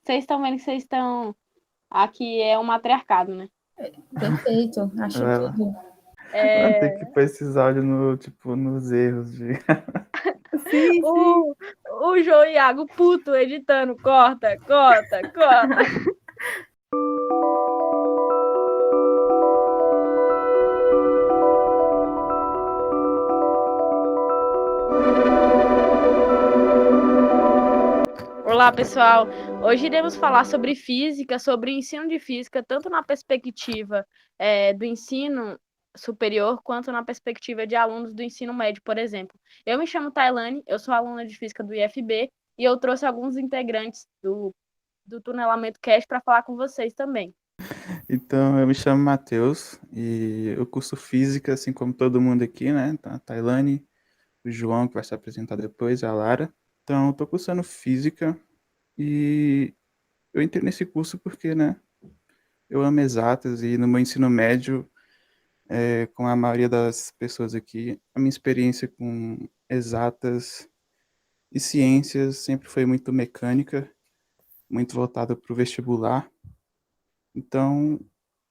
Vocês estão vendo que vocês estão... Aqui é um matriarcado, né? Perfeito, acho Ela, tudo. ela tem que pôr esses áudios no, tipo, nos erros de. Sim, sim. O João Iago puto editando, corta, corta, corta. Olá, pessoal. Hoje iremos falar sobre física, sobre ensino de física, tanto na perspectiva do ensino superior, quanto na perspectiva de alunos do ensino médio, por exemplo. Eu me chamo Tailane, eu sou aluna de física do IFB e eu trouxe alguns integrantes do Tunelamento Cast para falar com vocês também. Então, eu me chamo Matheus e eu curso física, assim como todo mundo aqui, né? Então, a Tailane, o João, que vai se apresentar depois, a Lara. Então, eu tô cursando física e eu entrei nesse curso porque, né? Eu amo exatas e no meu ensino médio, com a maioria das pessoas aqui, a minha experiência com exatas e ciências sempre foi muito mecânica, muito voltada para o vestibular. Então,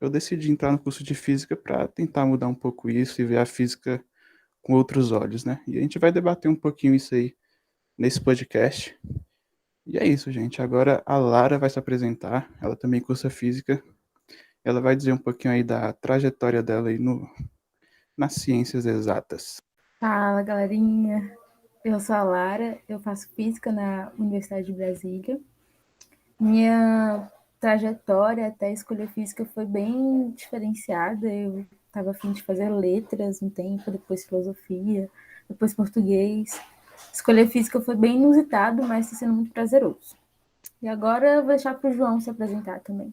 eu decidi entrar no curso de física para tentar mudar um pouco isso e ver a física com outros olhos, né? E a gente vai debater um pouquinho isso aí nesse podcast. E é isso, gente. Agora a Lara vai se apresentar. Ela também cursa física. Ela vai dizer um pouquinho aí da trajetória dela aí no, nas ciências exatas. Fala, galerinha. Eu sou a Lara, eu faço física na Universidade de Brasília. Minha trajetória até escolher física foi bem diferenciada. Eu estava a fim de fazer letras um tempo, depois filosofia, depois português. Escolher física foi bem inusitado, mas está sendo muito prazeroso. E agora eu vou deixar para o João se apresentar também.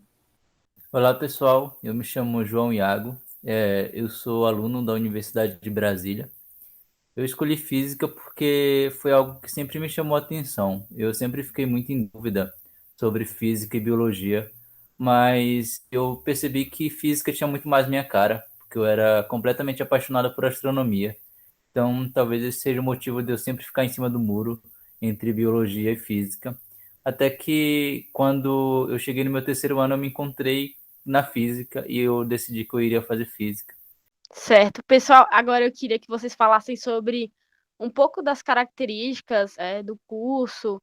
Olá, pessoal. Eu me chamo João Iago. Eu sou aluno da Universidade de Brasília. Eu escolhi física porque foi algo que sempre me chamou a atenção. Eu sempre fiquei muito em dúvida sobre física e biologia, mas eu percebi que física tinha muito mais minha cara, porque eu era completamente apaixonado por astronomia. Então, talvez esse seja o motivo de eu sempre ficar em cima do muro entre biologia e física. Até que, quando eu cheguei no meu terceiro ano, eu me encontrei na física e eu decidi que eu iria fazer física. Certo. Pessoal, agora eu queria que vocês falassem sobre um pouco das características do curso,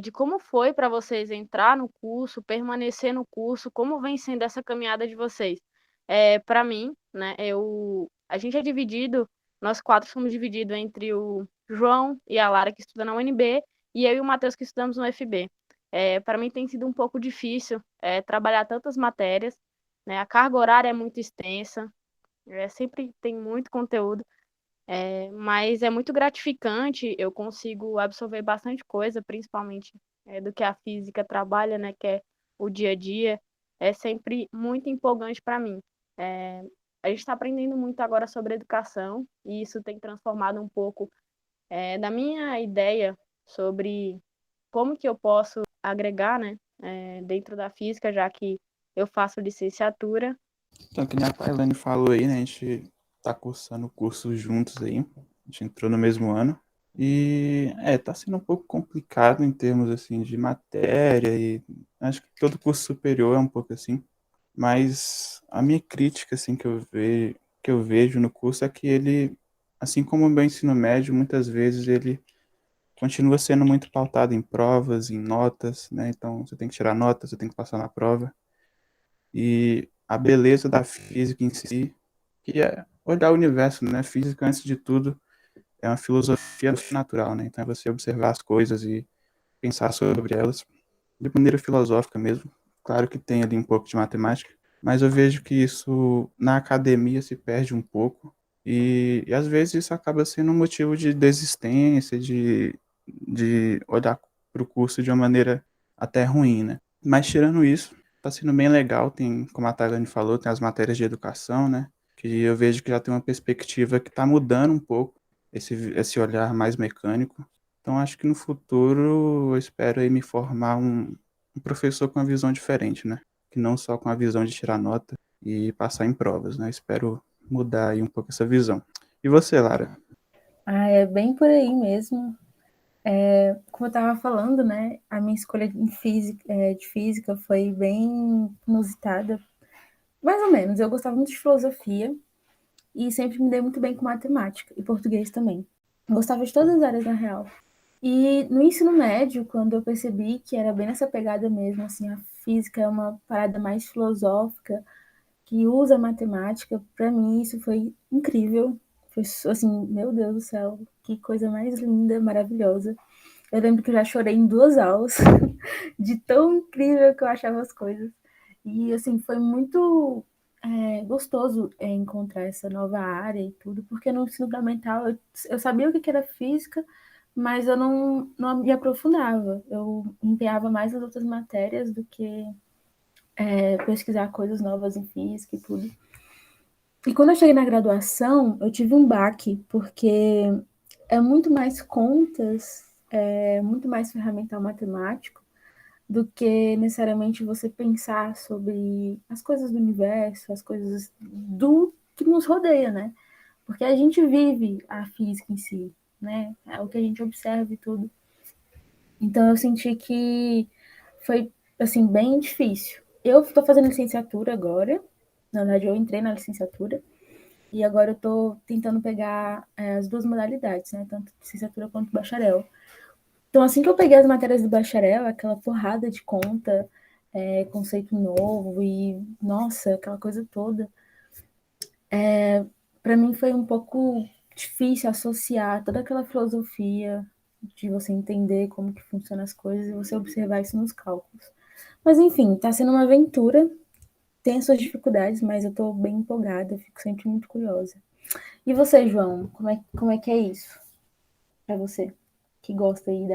de como foi para vocês entrar no curso, permanecer no curso, como vem sendo essa caminhada de vocês. Para mim, né, a gente é dividido, nós quatro somos divididos entre o João e a Lara, que estuda na UNB, e eu e o Matheus, que estudamos no UFB. Para mim tem sido um pouco difícil trabalhar tantas matérias, né, a carga horária é muito extensa, sempre tem muito conteúdo, mas é muito gratificante, eu consigo absorver bastante coisa, principalmente do que a física trabalha, né, que é o dia a dia, é sempre muito empolgante para mim. É, a gente está aprendendo muito agora sobre educação, e isso tem transformado um pouco da minha ideia sobre como que eu posso agregar, né, dentro da física, já que eu faço licenciatura. Então, que nem a Tailane falou aí, né? A gente tá cursando o curso juntos aí. A gente entrou no mesmo ano. E tá sendo um pouco complicado em termos assim de matéria e acho que todo curso superior é um pouco assim. Mas a minha crítica assim que eu vejo no curso é que ele, assim como o meu ensino médio, muitas vezes ele continua sendo muito pautado em provas, em notas, né? Então você tem que tirar nota, você tem que passar na prova. E a beleza da física em si, que é olhar o universo, né? Física, antes de tudo, é uma filosofia natural, né? Então é você observar as coisas e pensar sobre elas de maneira filosófica mesmo. Claro que tem ali um pouco de matemática, mas eu vejo que isso na academia se perde um pouco e às vezes isso acaba sendo um motivo de desistência, de olhar para o curso de uma maneira até ruim, né? Mas tirando isso, tá sendo bem legal, tem, como a Tayane falou, tem as matérias de educação, né? Que eu vejo que já tem uma perspectiva que está mudando um pouco esse olhar mais mecânico. Então, acho que no futuro eu espero aí me formar um professor com uma visão diferente, né? Que não só com a visão de tirar nota e passar em provas, né? Espero mudar aí um pouco essa visão. E você, Lara? É bem por aí mesmo. Como eu estava falando, né, a minha escolha de física foi bem inusitada, mais ou menos. Eu gostava muito de filosofia e sempre me dei muito bem com matemática e português também. Eu gostava de todas as áreas, na real. E no ensino médio, quando eu percebi que era bem nessa pegada mesmo, assim, a física é uma parada mais filosófica, que usa matemática, para mim isso foi incrível. Foi assim, meu Deus do céu, que coisa mais linda, maravilhosa. Eu lembro que eu já chorei em 2 aulas, de tão incrível que eu achava as coisas. E, assim, foi muito gostoso encontrar essa nova área e tudo, porque no ensino fundamental eu sabia o que era física, mas eu não me aprofundava. Eu me empenhava mais nas outras matérias do que pesquisar coisas novas em física e tudo. E quando eu cheguei na graduação, eu tive um baque, porque é muito mais contas, é muito mais ferramental matemático do que necessariamente você pensar sobre as coisas do universo, as coisas do que nos rodeia, né? Porque a gente vive a física em si, né? É o que a gente observa e tudo. Então eu senti que foi assim bem difícil. Eu estou fazendo licenciatura agora. Na verdade, eu entrei na licenciatura e agora eu estou tentando pegar as duas modalidades, né? Tanto licenciatura quanto bacharel. Então, assim que eu peguei as matérias do bacharel, aquela porrada de conta, conceito novo e, nossa, aquela coisa toda, para mim foi um pouco difícil associar toda aquela filosofia de você entender como que funcionam as coisas e você observar isso nos cálculos. Mas, enfim, está sendo uma aventura, tem as suas dificuldades, mas eu estou bem empolgada, fico sempre muito curiosa. E você, João, como é que é isso para você, que gosta aí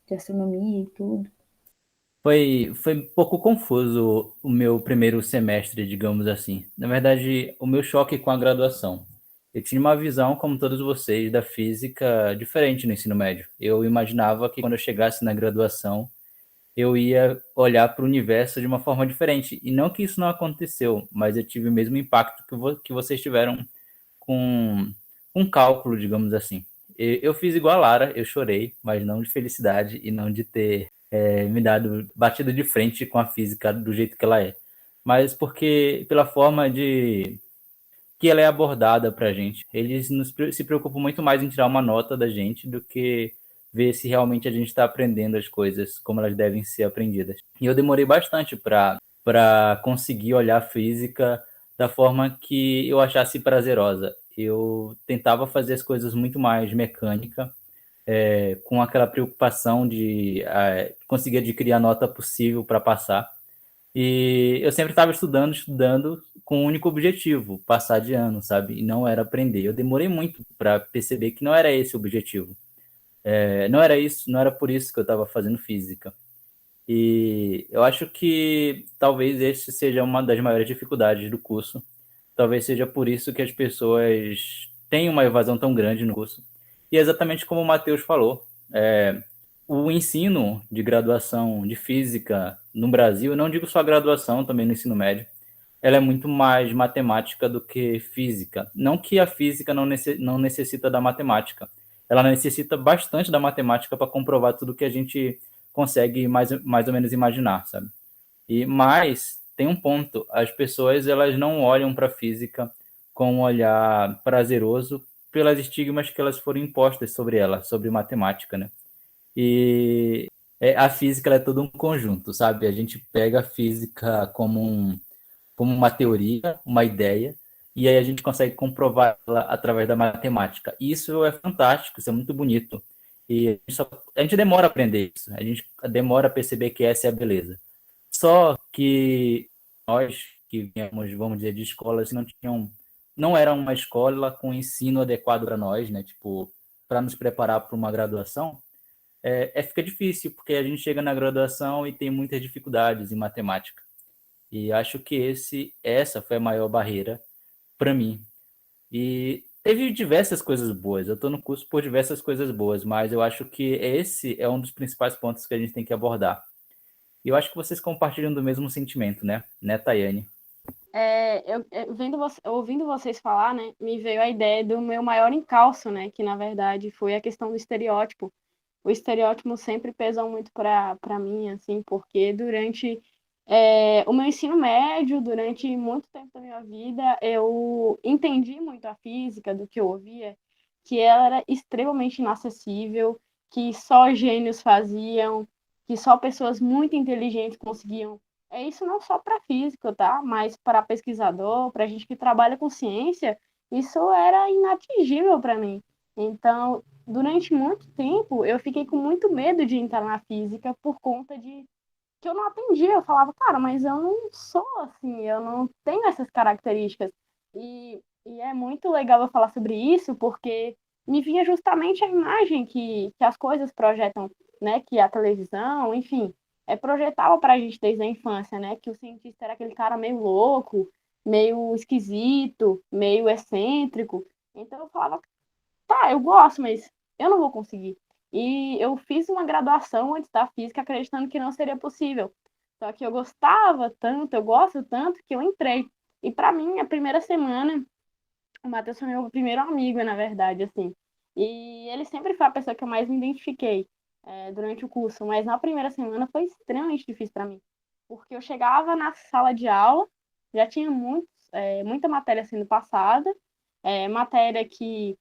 de astronomia e tudo? Foi um pouco confuso o meu primeiro semestre, digamos assim. Na verdade, o meu choque com a graduação. Eu tinha uma visão, como todos vocês, da física diferente no ensino médio. Eu imaginava que quando eu chegasse na graduação, eu ia olhar para o universo de uma forma diferente. E não que isso não aconteceu, mas eu tive o mesmo impacto que vocês tiveram com um cálculo, digamos assim. Eu fiz igual a Lara, eu chorei, mas não de felicidade e não de ter me dado batido de frente com a física do jeito que ela é, mas porque pela forma de que ela é abordada para a gente. Eles se preocupam muito mais em tirar uma nota da gente do que ver se realmente a gente está aprendendo as coisas como elas devem ser aprendidas. E eu demorei bastante para conseguir olhar a física da forma que eu achasse prazerosa. Eu tentava fazer as coisas muito mais mecânica, com aquela preocupação de conseguir adquirir a nota possível para passar. E eu sempre estava estudando com um único objetivo, passar de ano, sabe? E não era aprender. Eu demorei muito para perceber que não era esse o objetivo. Não era isso, não era por isso que eu estava fazendo física. E eu acho que talvez esse seja uma das maiores dificuldades do curso. Talvez seja por isso que as pessoas têm uma evasão tão grande no curso. E é exatamente como o Matheus falou, o ensino de graduação de física no Brasil, eu não digo só graduação, também no ensino médio, ela é muito mais matemática do que física. Não que a física não necessita da matemática. Ela necessita bastante da matemática para comprovar tudo que a gente consegue mais ou menos imaginar, sabe? Mas tem um ponto, as pessoas elas não olham para a física com um olhar prazeroso pelas estigmas que elas foram impostas sobre ela, sobre matemática, né? E a física ela é todo um conjunto, sabe? A gente pega a física como uma teoria, uma ideia, e aí a gente consegue comprovar ela através da matemática. E isso é fantástico, isso é muito bonito. E a gente demora a aprender isso, a gente demora a perceber que essa é a beleza. Só que nós que viemos, vamos dizer, de escolas não era uma escola com ensino adequado para nós, né? Tipo, para nos preparar para uma graduação, fica difícil, porque a gente chega na graduação e tem muitas dificuldades em matemática. E acho que essa foi a maior barreira para mim. E teve diversas coisas boas. Eu estou no curso por diversas coisas boas, mas eu acho que esse é um dos principais pontos que a gente tem que abordar. E eu acho que vocês compartilham do mesmo sentimento, né, Tayane? Ouvindo vocês falar, né, me veio a ideia do meu maior encalço, né, que na verdade foi a questão do estereótipo. o estereótipo sempre pesou muito para mim, assim, porque durante o meu ensino médio, durante muito tempo da minha vida, eu entendi muito a física do que eu ouvia, que ela era extremamente inacessível, que só gênios faziam, que só pessoas muito inteligentes conseguiam. É isso não só para físico, tá? Mas para pesquisador, para gente que trabalha com ciência, isso era inatingível para mim. Então, durante muito tempo, eu fiquei com muito medo de entrar na física por conta de que eu não atendia. Eu falava, cara, mas eu não sou assim, eu não tenho essas características. E é muito legal eu falar sobre isso, porque me vinha justamente a imagem que as coisas projetam, né? Que a televisão, enfim, projetava para a gente desde a infância, né? Que o cientista era aquele cara meio louco, meio esquisito, meio excêntrico. Então eu falava, tá, eu gosto, mas eu não vou conseguir. E eu fiz uma graduação antes da física acreditando que não seria possível. Só que eu gostava tanto, eu gosto tanto que eu entrei. E para mim, a primeira semana, o Matheus foi meu primeiro amigo, na verdade, assim. E ele sempre foi a pessoa que eu mais me identifiquei durante o curso, mas na primeira semana foi extremamente difícil para mim. Porque eu chegava na sala de aula, já tinha muita matéria sendo passada, matéria que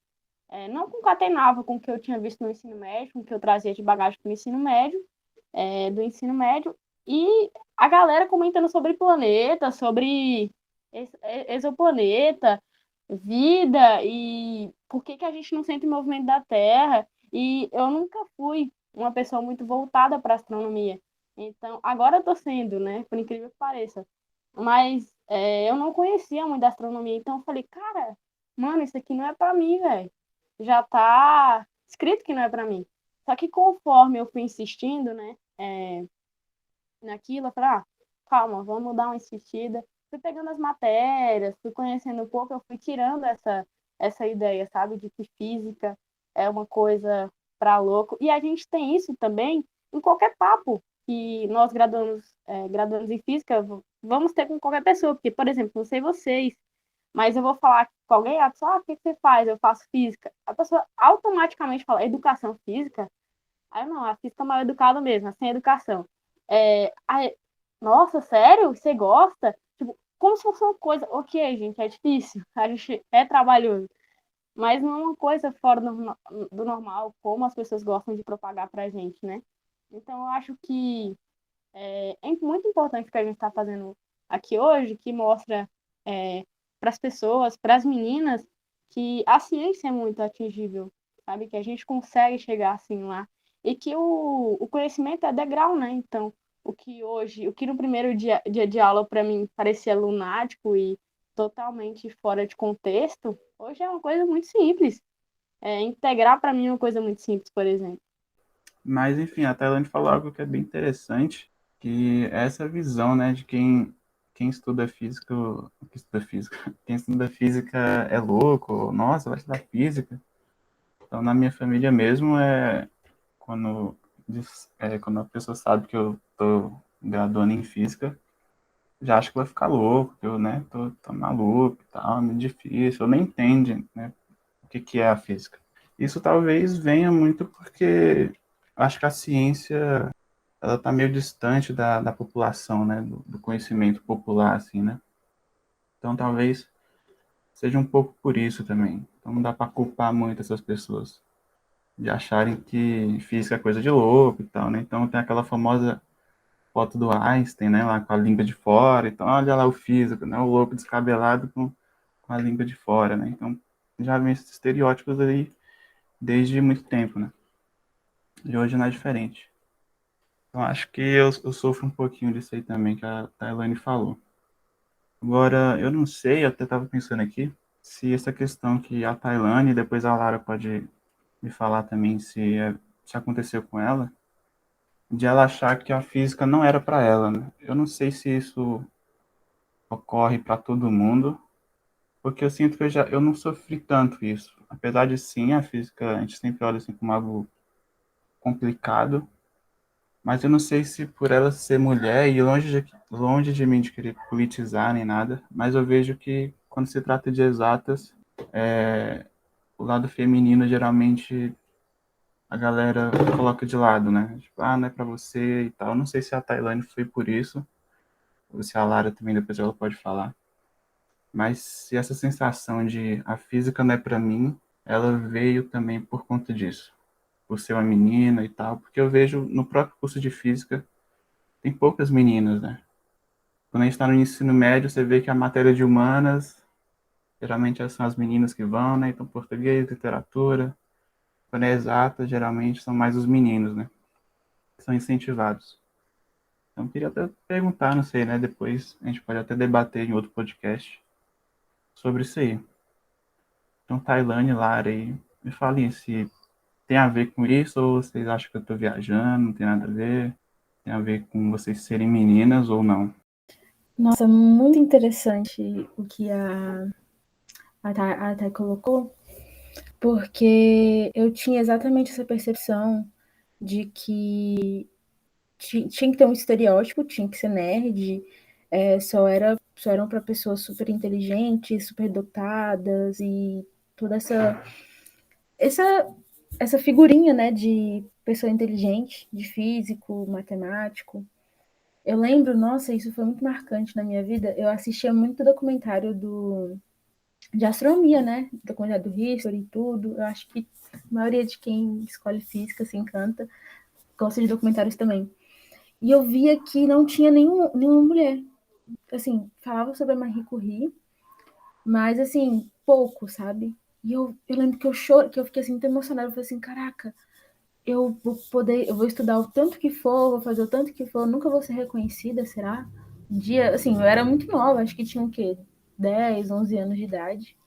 não concatenava com o que eu tinha visto no ensino médio, com o que eu trazia de bagagem do ensino médio, e a galera comentando sobre planeta, sobre exoplaneta, vida e por que que a gente não sente o movimento da Terra. E eu nunca fui uma pessoa muito voltada para astronomia. Então, agora eu tô sendo, né? Por incrível que pareça. Mas eu não conhecia muito da astronomia, então eu falei, cara, mano, isso aqui não é para mim, velho. Já tá escrito que não é para mim. Só que conforme eu fui insistindo, né, naquilo, eu falei, calma, vamos dar uma insistida. Fui pegando as matérias, fui conhecendo um pouco, eu fui tirando essa ideia, sabe, de que física é uma coisa para louco. E a gente tem isso também em qualquer papo que nós graduandos em física vamos ter com qualquer pessoa. Porque, por exemplo, não sei vocês, mas eu vou falar com alguém, a pessoa, o que você faz? Eu faço física. A pessoa automaticamente fala, educação física? Aí não, a física é mal educada mesmo, sem educação. Aí, nossa, sério? Você gosta? Tipo, como se fosse uma coisa, ok, gente, é difícil, a gente é trabalhoso, mas não é uma coisa fora do normal, como as pessoas gostam de propagar pra gente, né? Então, eu acho que é muito importante o que a gente está fazendo aqui hoje, que mostra para as pessoas, para as meninas, que a ciência é muito atingível, sabe? Que a gente consegue chegar assim lá. E que o conhecimento é degrau, né? Então, o que no primeiro dia de aula para mim parecia lunático e totalmente fora de contexto, hoje é uma coisa muito simples. Integrar para mim é uma coisa muito simples, por exemplo. Mas, enfim, a Tailândia falou algo que é bem interessante, que é essa visão, né, de quem estuda física, quem estuda física é louco, nossa, vai estudar física. Então, na minha família mesmo, quando, quando a pessoa sabe que eu tô graduando em física, já acha que vai ficar louco, que eu, né, tô maluco e tal, é muito difícil, eu nem entende, né, o que é a física. Isso talvez venha muito porque acho que a ciência ela está meio distante da população, né, do conhecimento popular, assim, né. Então talvez seja um pouco por isso também. Então não dá para culpar muito essas pessoas de acharem que física é coisa de louco e tal, né. Então tem aquela famosa foto do Einstein, né, lá com a língua de fora. Então olha lá o físico, né, o louco descabelado com a língua de fora, né. Então já vem esses estereótipos aí desde muito tempo, né. E hoje não é diferente. Então acho que eu sofro um pouquinho disso aí também que a Tailane falou. Agora, eu não sei, eu até estava pensando aqui, se essa questão que a Tailane, e depois a Lara pode me falar também se aconteceu com ela, de ela achar que a física não era para ela, né? Eu não sei se isso ocorre para todo mundo, porque eu sinto que eu não sofri tanto isso. Apesar de sim, a física a gente sempre olha assim como algo complicado, mas eu não sei se por ela ser mulher e longe de mim de querer politizar nem nada, mas eu vejo que quando se trata de exatas, o lado feminino geralmente a galera coloca de lado, né? Tipo, não é pra você e tal. Não sei se a Tailane foi por isso, ou se a Lara também depois ela pode falar. Mas se essa sensação de a física não é pra mim, ela veio também por conta disso. Por ser uma menina e tal, porque eu vejo no próprio curso de física, tem poucas meninas, né? Quando a gente está no ensino médio, você vê que a matéria de humanas, geralmente são as meninas que vão, né? Então, português, literatura. Quando é exata, geralmente são mais os meninos, né? Que são incentivados. Então, eu queria até perguntar, não sei, né? Depois a gente pode até debater em outro podcast sobre isso aí. Então, Tailane, Lara, aí, me falem se tem a ver com isso ou vocês acham que eu estou viajando, não tem nada a ver? Tem a ver com vocês serem meninas ou não? Nossa, muito interessante o que a Thay colocou, porque eu tinha exatamente essa percepção de que tinha que ter um estereótipo, tinha que ser nerd, só eram para pessoas super inteligentes, super dotadas e toda essa, essa figurinha, né, de pessoa inteligente, de físico, matemático. Eu lembro, nossa, isso foi muito marcante na minha vida. Eu assistia muito documentário de astronomia, né? Documentário do History e tudo. Eu acho que a maioria de quem escolhe física se encanta, gosta de documentários também. E eu via que não tinha nenhuma mulher. Assim, falava sobre a Marie Curie, mas assim, pouco, sabe? E eu lembro que que eu fiquei assim, muito emocionada. Eu falei assim, caraca, eu vou estudar o tanto que for, vou fazer o tanto que for, nunca vou ser reconhecida, será? Um dia, assim, eu era muito nova, acho que tinha o quê? 10, 11 anos de idade.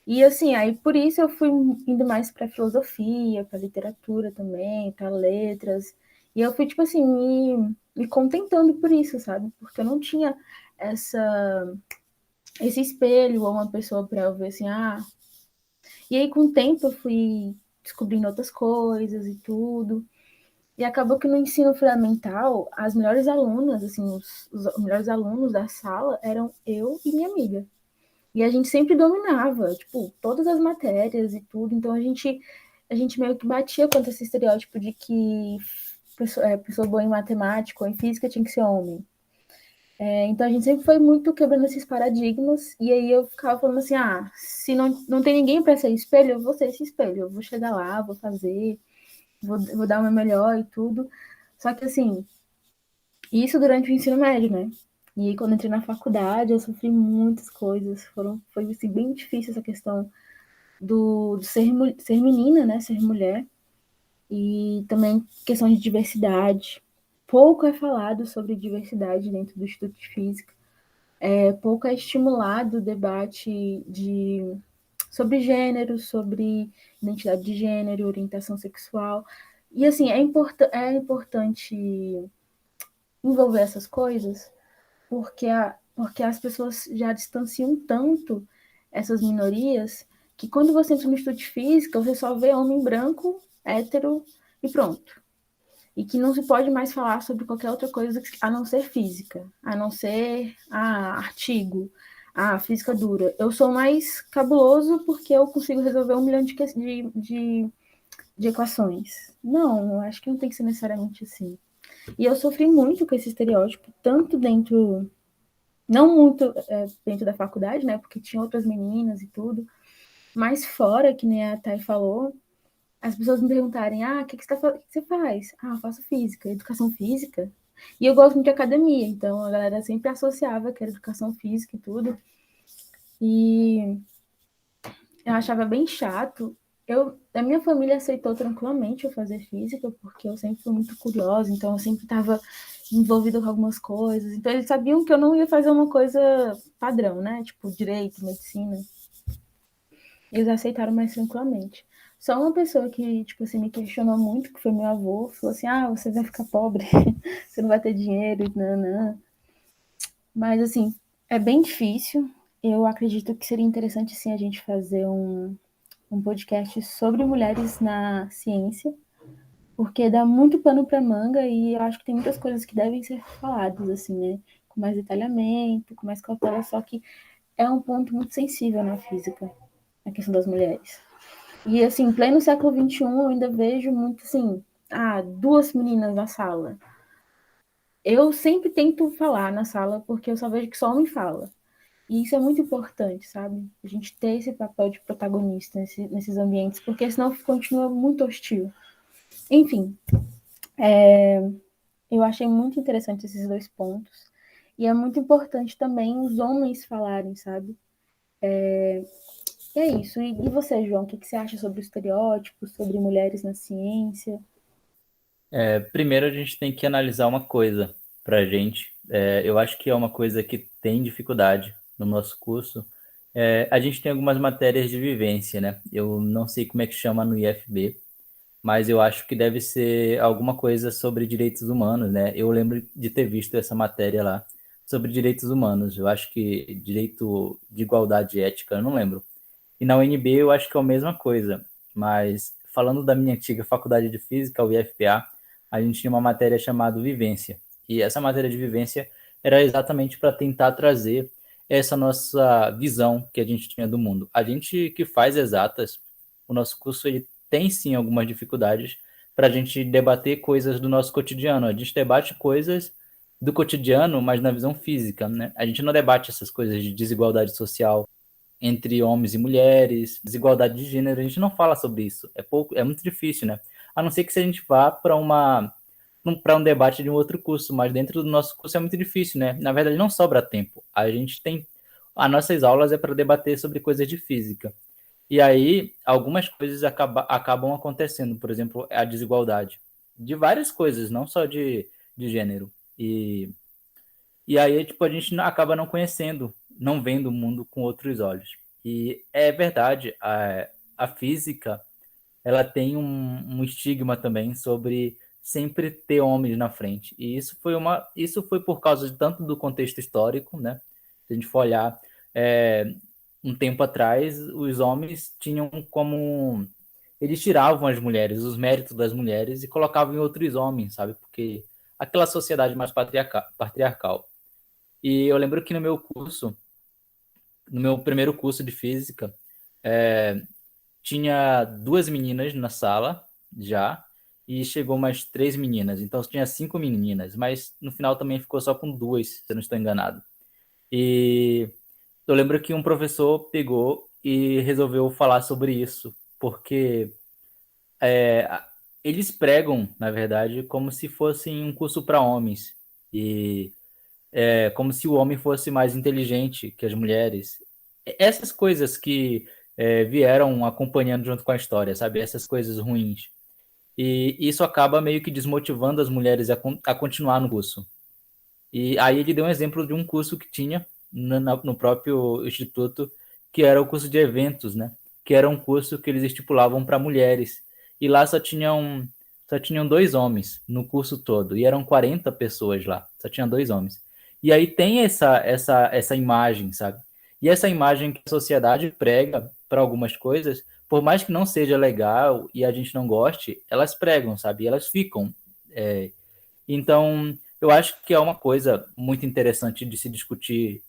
E assim, aí por isso eu fui indo mais para filosofia, para literatura também, para letras. E eu fui, tipo assim, me contentando por isso, sabe? Porque eu não tinha esse espelho ou uma pessoa para eu ver assim, ah. E aí, com o tempo, eu fui descobrindo outras coisas e tudo. E acabou que no ensino fundamental, as melhores alunas, assim, os melhores alunos da sala eram eu e minha amiga. E a gente sempre dominava, tipo, todas as matérias e tudo. Então a gente meio que batia contra esse estereótipo de que pessoa boa em matemática ou em física tinha que ser homem. Então a gente sempre foi muito quebrando esses paradigmas. E aí eu ficava falando assim: se não tem ninguém para ser espelho, eu vou ser esse espelho. Eu vou chegar lá, vou fazer, vou dar o meu melhor e tudo. Só que assim, isso durante o ensino médio, né? E aí, quando entrei na faculdade, eu sofri muitas coisas. Foi assim, bem difícil essa questão do ser menina, né? Ser mulher. E também questão de diversidade. Pouco é falado sobre diversidade dentro do Instituto de Física. Pouco é estimulado o debate sobre gênero, sobre identidade de gênero, orientação sexual. E assim, é importante envolver essas coisas porque as pessoas já distanciam tanto essas minorias que quando você entra no estudo de física, você só vê homem branco, hétero e pronto. E que não se pode mais falar sobre qualquer outra coisa a não ser física, a não ser artigo, física dura. Eu sou mais cabuloso porque eu consigo resolver 1 milhão de equações. Não, eu acho que não tem que ser necessariamente assim. E eu sofri muito com esse estereótipo, tanto dentro não muito dentro da faculdade, né? Porque tinha outras meninas e tudo. Mas fora, que nem a Thay falou, as pessoas me perguntarem: o que você faz? Eu faço física, educação física. E eu gosto muito de academia, então a galera sempre associava que era educação física e tudo. E eu achava bem chato. A minha família aceitou tranquilamente eu fazer física, porque eu sempre fui muito curiosa, então eu sempre estava envolvida com algumas coisas. Então eles sabiam que eu não ia fazer uma coisa padrão, né? Tipo, direito, medicina. Eles aceitaram mais tranquilamente. Só uma pessoa que, tipo assim, me questionou muito, que foi meu avô, falou assim: você vai ficar pobre, você não vai ter dinheiro, não. Mas, assim, é bem difícil. Eu acredito que seria interessante, sim, a gente fazer um podcast sobre mulheres na ciência, porque dá muito pano para manga e eu acho que tem muitas coisas que devem ser faladas, assim, né? Com mais detalhamento, com mais cautela, só que é um ponto muito sensível na física, a questão das mulheres. E, assim, em pleno século XXI, eu ainda vejo muito, assim, duas meninas na sala. Eu sempre tento falar na sala, porque eu só vejo que só homem fala. E isso é muito importante, sabe? A gente ter esse papel de protagonista nesses ambientes, porque senão continua muito hostil. Enfim, eu achei muito interessante esses dois pontos. E é muito importante também os homens falarem, sabe? E é isso. E você, João, o que você acha sobre os estereótipos, sobre mulheres na ciência? Primeiro a gente tem que analisar uma coisa para a gente. Eu acho que é uma coisa que tem dificuldade no nosso curso. A gente tem algumas matérias de vivência, né? Eu não sei como é que chama no IFB, mas eu acho que deve ser alguma coisa sobre direitos humanos, né? Eu lembro de ter visto essa matéria lá sobre direitos humanos. Eu acho que direito de igualdade ética, eu não lembro. E na UNB eu acho que é a mesma coisa. Mas falando da minha antiga faculdade de física, o IFPA, a gente tinha uma matéria chamada Vivência. E essa matéria de vivência era exatamente para tentar trazer essa nossa visão que a gente tinha do mundo. A gente que faz exatas, o nosso curso ele tem sim algumas dificuldades para a gente debater coisas do nosso cotidiano. A gente debate coisas do cotidiano, mas na visão física, né? A gente não debate essas coisas de desigualdade social entre homens e mulheres, desigualdade de gênero, a gente não fala sobre isso. É muito difícil, né? A não ser que se a gente vá para um debate de um outro curso, mas dentro do nosso curso é muito difícil, né? Na verdade, não sobra tempo. A gente tem as nossas aulas é para debater sobre coisas de física. E aí, algumas coisas acabam acontecendo, por exemplo, a desigualdade de várias coisas, não só de gênero. E aí, tipo, a gente acaba não conhecendo, não vendo o mundo com outros olhos. E é verdade, a física, ela tem um estigma também sobre sempre ter homens na frente. E isso foi por causa de tanto do contexto histórico, né? Se a gente for olhar, é, um tempo atrás, os homens tinham como eles tiravam as mulheres, os méritos das mulheres e colocavam em outros homens, sabe? Porque aquela sociedade mais patriarcal. E eu lembro que no meu curso, no meu primeiro curso de física, é, tinha duas meninas na sala já, e chegou mais três meninas. Então tinha cinco meninas, mas no final também ficou só com duas, se eu não estou enganado. E eu lembro que um professor pegou e resolveu falar sobre isso, porque é, eles pregam, na verdade, como se fosse um curso para homens. E como se o homem fosse mais inteligente que as mulheres. Essas coisas que vieram acompanhando junto com a história, sabe? Essas coisas ruins. E isso acaba meio que desmotivando as mulheres a continuar no curso. E aí ele deu um exemplo de um curso que tinha no próprio instituto, que era o curso de eventos, né? Que era um curso que eles estipulavam para mulheres. E lá só tinham dois homens no curso todo. E eram 40 pessoas lá. Só tinha dois homens. E aí tem essa imagem, sabe? E essa imagem que a sociedade prega para algumas coisas, por mais que não seja legal e a gente não goste, elas pregam, sabe? E elas ficam. Então, eu acho que é uma coisa muito interessante de se discutir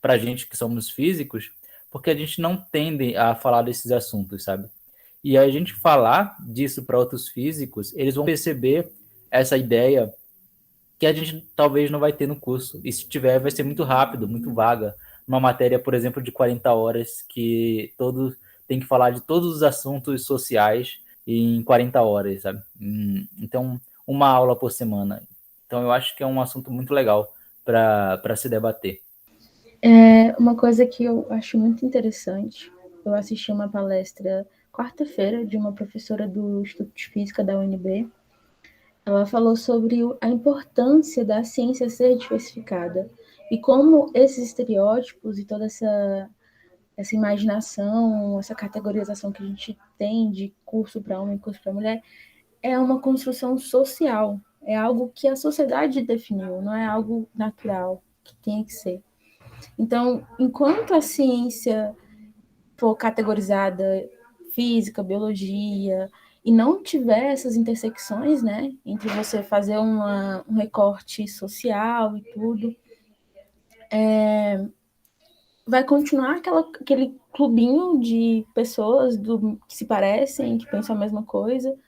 para a gente que somos físicos, porque a gente não tende a falar desses assuntos, sabe? E a gente falar disso para outros físicos, eles vão perceber essa ideia que a gente talvez não vai ter no curso. E se tiver, vai ser muito rápido, muito vaga. Uma matéria, por exemplo, de 40 horas, que todo tem que falar de todos os assuntos sociais em 40 horas, sabe? Então, uma aula por semana. Então, eu acho que é um assunto muito legal para se debater. Uma coisa que eu acho muito interessante, eu assisti uma palestra quarta-feira de uma professora do Instituto de Física da UNB. Ela falou sobre a importância da ciência ser diversificada e como esses estereótipos e toda essa imaginação, essa categorização que a gente tem de curso para homem, curso para mulher, é uma construção social, é algo que a sociedade definiu, não é algo natural, que tem que ser. Então, enquanto a ciência for categorizada física, biologia, e não tiver essas intersecções, né, entre você fazer um recorte social e tudo, vai continuar aquele clubinho de pessoas que se parecem, que pensam a mesma coisa,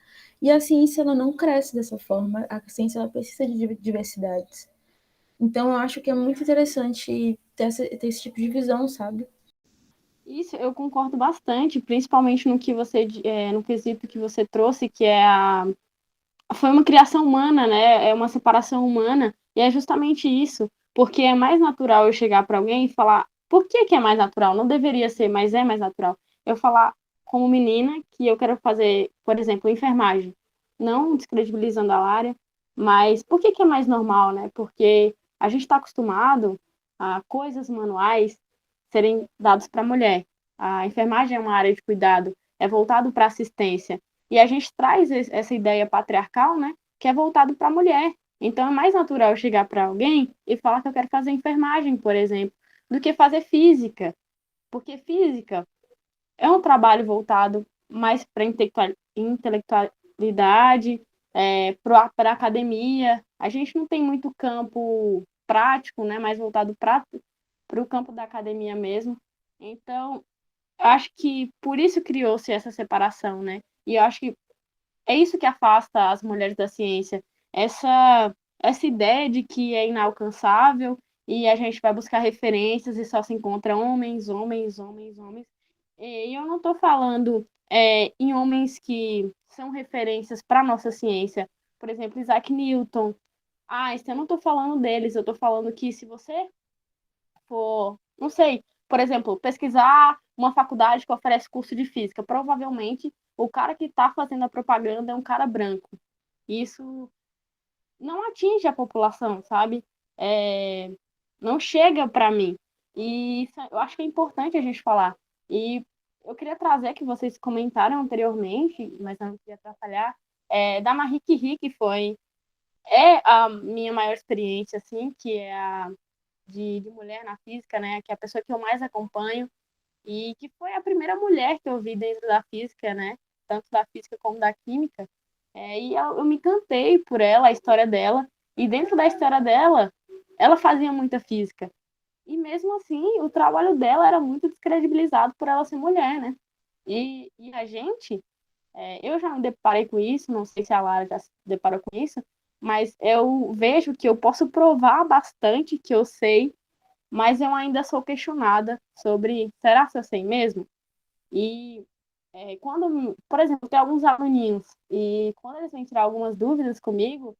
e a ciência ela não cresce dessa forma, a ciência ela precisa de diversidades. Então eu acho que é muito interessante ter esse tipo de visão, sabe? Isso, eu concordo bastante, principalmente no que você, no quesito que você trouxe, que é foi uma criação humana, né? É uma separação humana, e é justamente isso, porque é mais natural eu chegar para alguém e falar, por que que é mais natural? Não deveria ser, mas é mais natural. Eu falar como menina que eu quero fazer, por exemplo, enfermagem, não descredibilizando a área, mas por que que é mais normal, né? Porque a gente está acostumado a coisas manuais serem dadas para a mulher. A enfermagem é uma área de cuidado, é voltado para assistência. E a gente traz essa ideia patriarcal, né, que é voltado para a mulher. Então é mais natural eu chegar para alguém e falar que eu quero fazer enfermagem, por exemplo, do que fazer física. Porque física é um trabalho voltado mais para intelectualidade, para a academia. A gente não tem muito campo prático, né, mais voltado para o campo da academia mesmo. Então, eu acho que por isso criou-se essa separação, né? E eu acho que é isso que afasta as mulheres da ciência, essa ideia de que é inalcançável e a gente vai buscar referências e só se encontra homens, homens, homens, homens. E eu não estou falando em homens que são referências para a nossa ciência, por exemplo, Isaac Newton, Einstein, eu não estou falando deles, eu estou falando que se você for, não sei, por exemplo, pesquisar uma faculdade que oferece curso de física, provavelmente o cara que está fazendo a propaganda é um cara branco. Isso não atinge a população, sabe? É, não chega para mim. E isso, eu acho que é importante a gente falar. E eu queria trazer que vocês comentaram anteriormente, mas não queria atrapalhar, da Marie Curie, que é a minha maior experiência, assim, que é a de mulher na física, né? Que é a pessoa que eu mais acompanho e que foi a primeira mulher que eu vi dentro da física, né? Tanto da física como da química. E eu me encantei por ela, a história dela. E dentro da história dela, ela fazia muita física. E mesmo assim, o trabalho dela era muito descredibilizado por ela ser mulher, né? E a gente, eu já me deparei com isso, não sei se a Lara já se deparou com isso, mas eu vejo que eu posso provar bastante que eu sei, mas eu ainda sou questionada sobre, será que eu sei mesmo? E quando, por exemplo, tem alguns aluninhos, e quando eles vêm tirar algumas dúvidas comigo,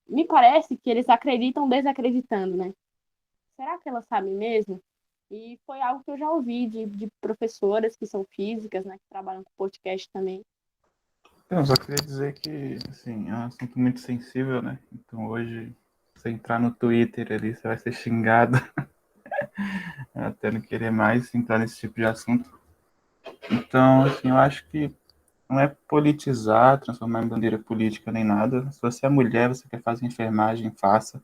me parece que eles acreditam desacreditando, né? Será que elas sabem mesmo? E foi algo que eu já ouvi de professoras que são físicas, né, que trabalham com podcast também. Eu só queria dizer que, assim, é um assunto muito sensível, né? Então hoje, você entrar no Twitter ali, você vai ser xingado até não querer mais entrar nesse tipo de assunto. Então, assim, eu acho que não é politizar, transformar em bandeira política nem nada. Se você é mulher, você quer fazer enfermagem, faça.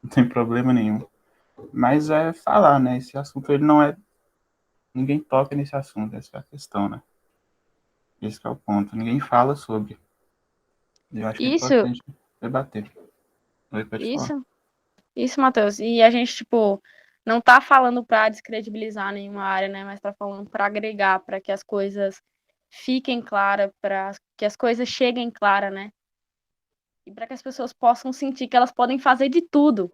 Não tem problema nenhum. Mas é falar, né? Esse assunto, ele não é... Ninguém toca nesse assunto, essa é a questão, né? Esse é o ponto. Ninguém fala sobre. Eu acho que é Isso, importante debater. Oi, pode falar. isso, isso, Matheus. E a gente, tipo, não tá falando para descredibilizar nenhuma área, né? Mas tá falando para agregar, para que as coisas fiquem claras, para que as coisas cheguem claras, né? E para que as pessoas possam sentir que elas podem fazer de tudo.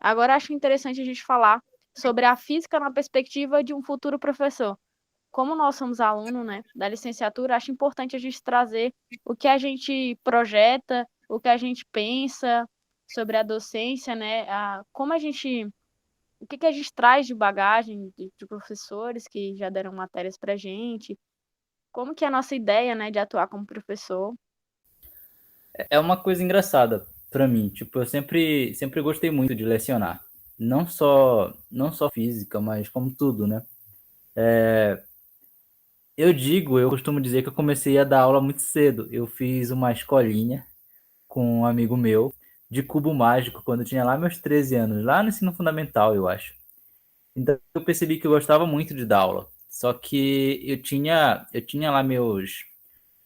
Agora acho interessante a gente falar sobre a física na perspectiva de um futuro professor. Como nós somos alunos, né, da licenciatura, acho importante a gente trazer o que a gente projeta, o que a gente pensa sobre a docência, né, o que a gente traz de bagagem de professores que já deram matérias para a gente, como que é a nossa ideia, né, de atuar como professor. É uma coisa engraçada para mim. Tipo, eu sempre gostei muito de lecionar. Não só física, mas como tudo, né? Eu costumo dizer que eu comecei a dar aula muito cedo. Eu fiz uma escolinha com um amigo meu de cubo mágico quando eu tinha lá meus 13 anos, lá no ensino fundamental, eu acho. Então eu percebi que eu gostava muito de dar aula. Só que eu tinha lá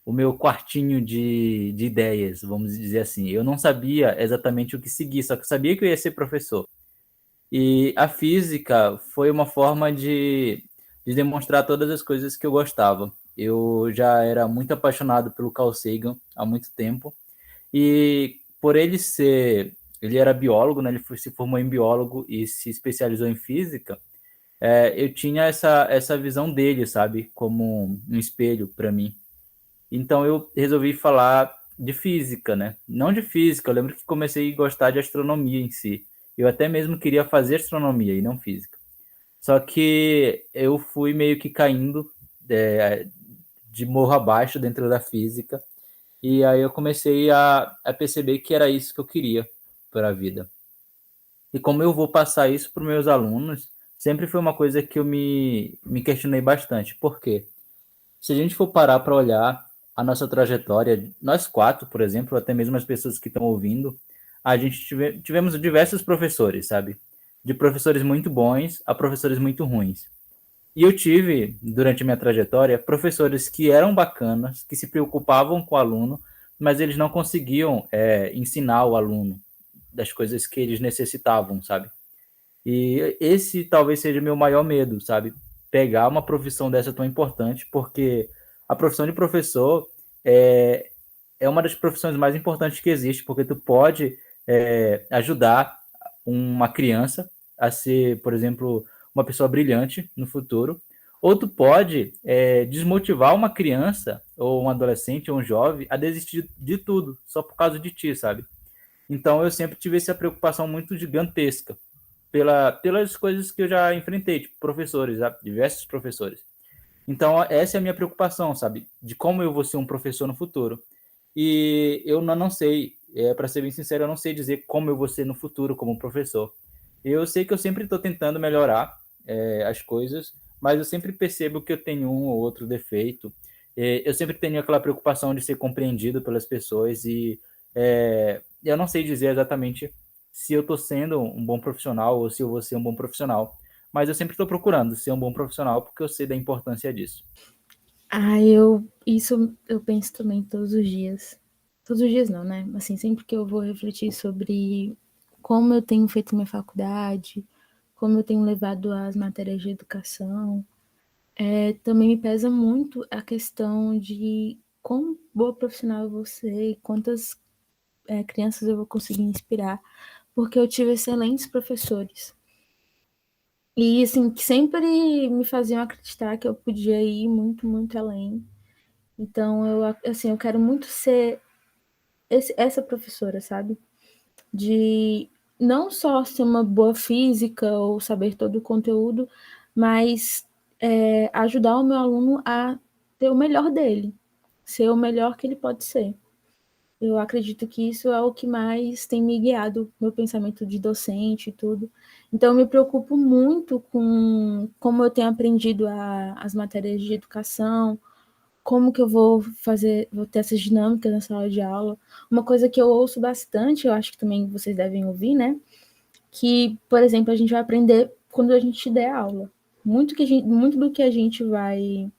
o meu quartinho de ideias, vamos dizer assim. Eu não sabia exatamente o que seguir, só que eu sabia que eu ia ser professor. E a física foi uma forma de demonstrar todas as coisas que eu gostava. Eu já era muito apaixonado pelo Carl Sagan há muito tempo. E por ele era biólogo, né? Se formou em biólogo e se especializou em física. Eu tinha essa visão dele, sabe? Como um espelho para mim. Então eu resolvi falar de física, né? Não de física, eu lembro que comecei a gostar de astronomia em si. Eu até mesmo queria fazer astronomia e não física. Só que eu fui meio que caindo é, de morro abaixo dentro da física. E aí eu comecei a perceber que era isso que eu queria para a vida. E como eu vou passar isso para os meus alunos, sempre foi uma coisa que eu me questionei bastante. Por quê? Se a gente for parar para olhar a nossa trajetória, nós quatro, por exemplo, até mesmo as pessoas que estão ouvindo, a gente tivemos diversos professores, sabe? De professores muito bons a professores muito ruins. E eu tive, durante a minha trajetória, professores que eram bacanas, que se preocupavam com o aluno, mas eles não conseguiam ensinar o aluno das coisas que eles necessitavam, sabe? E esse talvez seja meu maior medo, sabe? Pegar uma profissão dessa tão importante, porque a profissão de professor é uma das profissões mais importantes que existe, porque tu pode ajudar uma criança a ser, por exemplo, uma pessoa brilhante no futuro, ou tu pode desmotivar uma criança, ou um adolescente, ou um jovem, a desistir de tudo, só por causa de ti, sabe? Então eu sempre tive essa preocupação muito gigantesca pelas coisas que eu já enfrentei, tipo professores, diversos professores. Então, essa é a minha preocupação, sabe? De como eu vou ser um professor no futuro. E eu não sei, para ser bem sincero, eu não sei dizer como eu vou ser no futuro como professor. Eu sei que eu sempre estou tentando melhorar as coisas, mas eu sempre percebo que eu tenho um ou outro defeito. Eu sempre tenho aquela preocupação de ser compreendido pelas pessoas e eu não sei dizer exatamente se eu estou sendo um bom profissional ou se eu vou ser um bom profissional. Mas eu sempre estou procurando ser um bom profissional porque eu sei da importância disso. Isso eu penso também todos os dias. Todos os dias não, né? Assim, sempre que eu vou refletir sobre como eu tenho feito minha faculdade, como eu tenho levado as matérias de educação, também me pesa muito a questão de quão boa profissional eu vou ser e quantas crianças eu vou conseguir inspirar, porque eu tive excelentes professores. E, assim, que sempre me faziam acreditar que eu podia ir muito, muito além. Então, eu quero muito ser essa professora, sabe? De não só ser uma boa física ou saber todo o conteúdo, mas ajudar o meu aluno a ter o melhor dele, ser o melhor que ele pode ser. Eu acredito que isso é o que mais tem me guiado, meu pensamento de docente e tudo. Então, eu me preocupo muito com como eu tenho aprendido as matérias de educação, como que eu vou ter essas dinâmicas na sala de aula. Uma coisa que eu ouço bastante, eu acho que também vocês devem ouvir, né? Que, por exemplo, a gente vai aprender quando a gente der aula. Muito do que a gente vai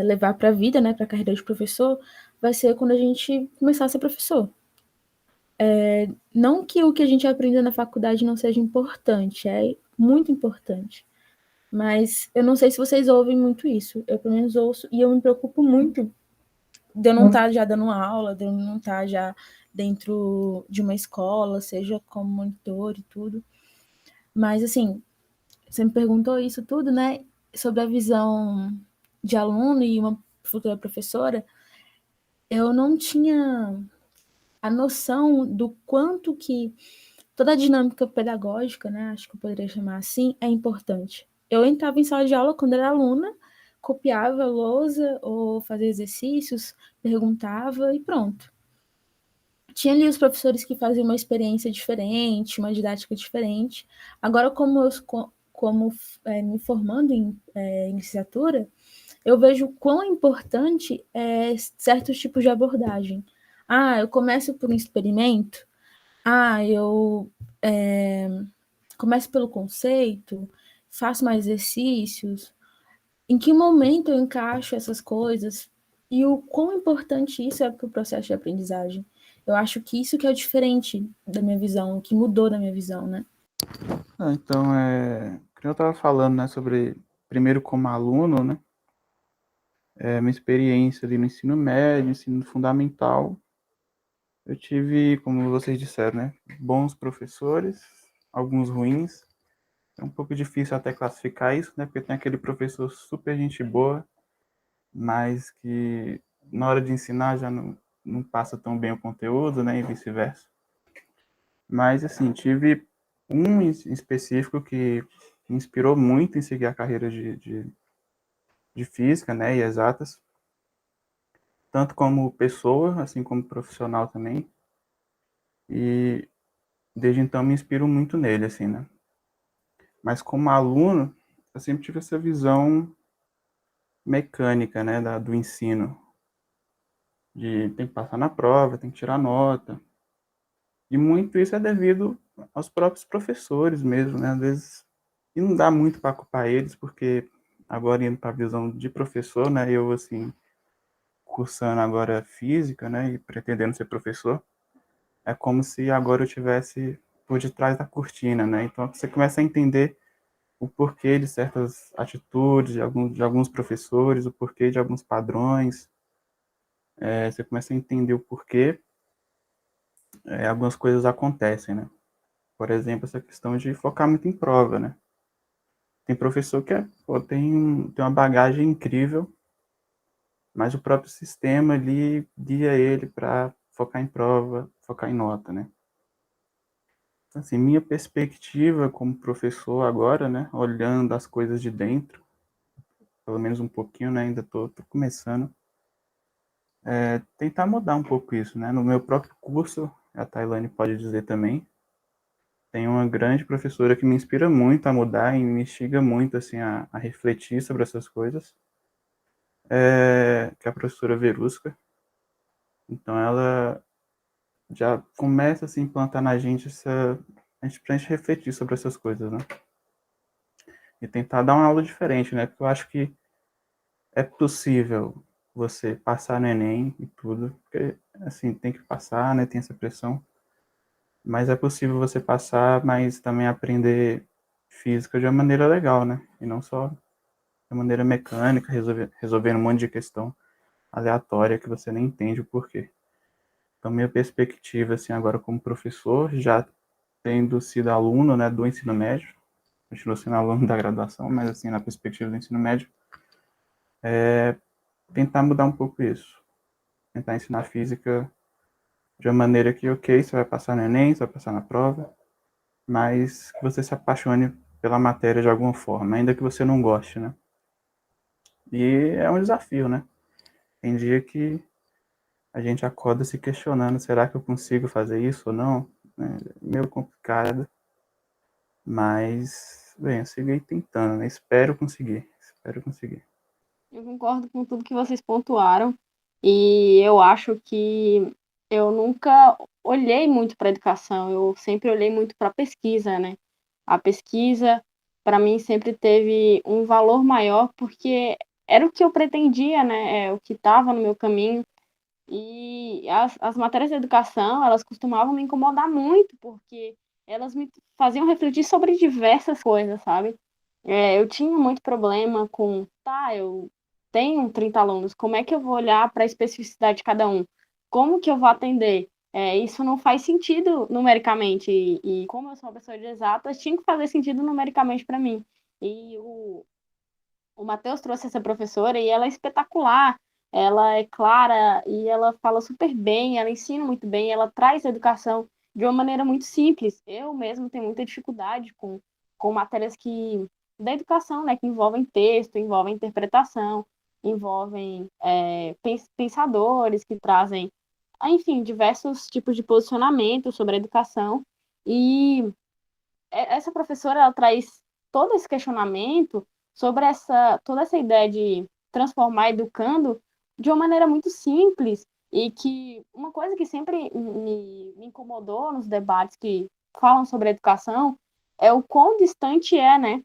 levar para a vida, né, para a carreira de professor, vai ser quando a gente começar a ser professor. Não que o que a gente aprenda na faculdade não seja importante, é muito importante. Mas eu não sei se vocês ouvem muito isso. Eu, pelo menos, ouço, e eu me preocupo muito de eu não estar já dando uma aula, de eu não estar já dentro de uma escola, seja como monitor e tudo. Mas, assim, você me perguntou isso tudo, né? Sobre a visão de aluno e uma futura professora. Eu não tinha a noção do quanto que toda a dinâmica pedagógica, né? Acho que eu poderia chamar assim, é importante. Eu entrava em sala de aula quando era aluna, copiava a lousa ou fazia exercícios, perguntava e pronto. Tinha ali os professores que faziam uma experiência diferente, uma didática diferente. Agora, me formando em licenciatura, eu vejo quão importante é certos tipos de abordagem. Eu começo por um experimento. Eu Começo pelo conceito, faço mais exercícios. Em que momento eu encaixo essas coisas e o quão importante isso é para o processo de aprendizagem. Eu acho que isso que é diferente da minha visão, que mudou da minha visão, né? Então, como eu estava falando, né, sobre, primeiro como aluno, né, minha experiência ali no ensino médio, ensino fundamental, eu tive, como vocês disseram, né, bons professores, alguns ruins. É um pouco difícil até classificar isso, né, porque tem aquele professor super gente boa, mas que na hora de ensinar já não passa tão bem o conteúdo, né, e vice-versa. Mas, assim, tive um em específico que me inspirou muito em seguir a carreira de física, né, e exatas, tanto como pessoa, assim como profissional também. E desde então me inspiro muito nele, assim, né. Mas como aluno, eu sempre tive essa visão mecânica, né, do ensino, de tem que passar na prova, tem que tirar nota. E muito isso é devido aos próprios professores mesmo, né? Às vezes, e não dá muito para culpar eles, porque agora indo para a visão de professor, né? Eu, assim, cursando agora física, né? E pretendendo ser professor, é como se agora eu tivesse por detrás da cortina, né? Então você começa a entender o porquê de certas atitudes de alguns professores, o porquê de alguns padrões. Você começa a entender o porquê algumas coisas acontecem, né? Por exemplo, essa questão de focar muito em prova, né? Tem professor que tem uma bagagem incrível, mas o próprio sistema ali guia ele para focar em prova, focar em nota, né? Então, assim, minha perspectiva como professor agora, né, olhando as coisas de dentro, pelo menos um pouquinho, né, ainda tô começando, tentar mudar um pouco isso, né? No meu próprio curso, a Tailane pode dizer também, tem uma grande professora que me inspira muito a mudar e me instiga muito assim a refletir sobre essas coisas, que é a professora Verusca. Então ela já começa assim, a implantar na gente pra gente refletir sobre essas coisas, né? E tentar dar uma aula diferente, né? Porque eu acho que é possível você passar no Enem e tudo, porque assim, tem que passar, né? Tem essa pressão. Mas é possível você passar, mas também aprender física de uma maneira legal, né? E não só de maneira mecânica, resolvendo um monte de questão aleatória que você nem entende o porquê. Então, minha perspectiva, assim, agora como professor, já tendo sido aluno, né, do ensino médio, continuo sendo aluno da graduação, mas, assim, na perspectiva do ensino médio, tentar mudar um pouco isso. Tentar ensinar física de uma maneira que, ok, você vai passar no Enem, você vai passar na prova, mas que você se apaixone pela matéria de alguma forma, ainda que você não goste, né? E é um desafio, né? Tem dia que a gente acorda se questionando, será que eu consigo fazer isso ou não? É meio complicado, mas, bem, eu sigo aí tentando, né? Espero conseguir, espero conseguir. Eu concordo com tudo que vocês pontuaram e eu acho que eu nunca olhei muito para a educação, eu sempre olhei muito para a pesquisa, né? A pesquisa, para mim, sempre teve um valor maior porque era o que eu pretendia, né? É o que estava no meu caminho. E as matérias de educação, elas costumavam me incomodar muito, porque elas me faziam refletir sobre diversas coisas, sabe? Eu tinha muito problema com, tá, eu tenho 30 alunos, como é que eu vou olhar para a especificidade de cada um? Como que eu vou atender? Isso não faz sentido numericamente, e como eu sou uma pessoa de exatas, tinha que fazer sentido numericamente para mim. E o Matheus trouxe essa professora e ela é espetacular, ela é clara e ela fala super bem, ela ensina muito bem, ela traz a educação de uma maneira muito simples. Eu mesmo tenho muita dificuldade com matérias da educação, né, que envolvem texto, envolvem interpretação, envolvem pensadores que trazem, enfim, diversos tipos de posicionamento sobre a educação. E essa professora, ela traz todo esse questionamento sobre toda essa ideia de transformar educando de uma maneira muito simples e que uma coisa que sempre me incomodou nos debates que falam sobre educação é o quão distante é, né?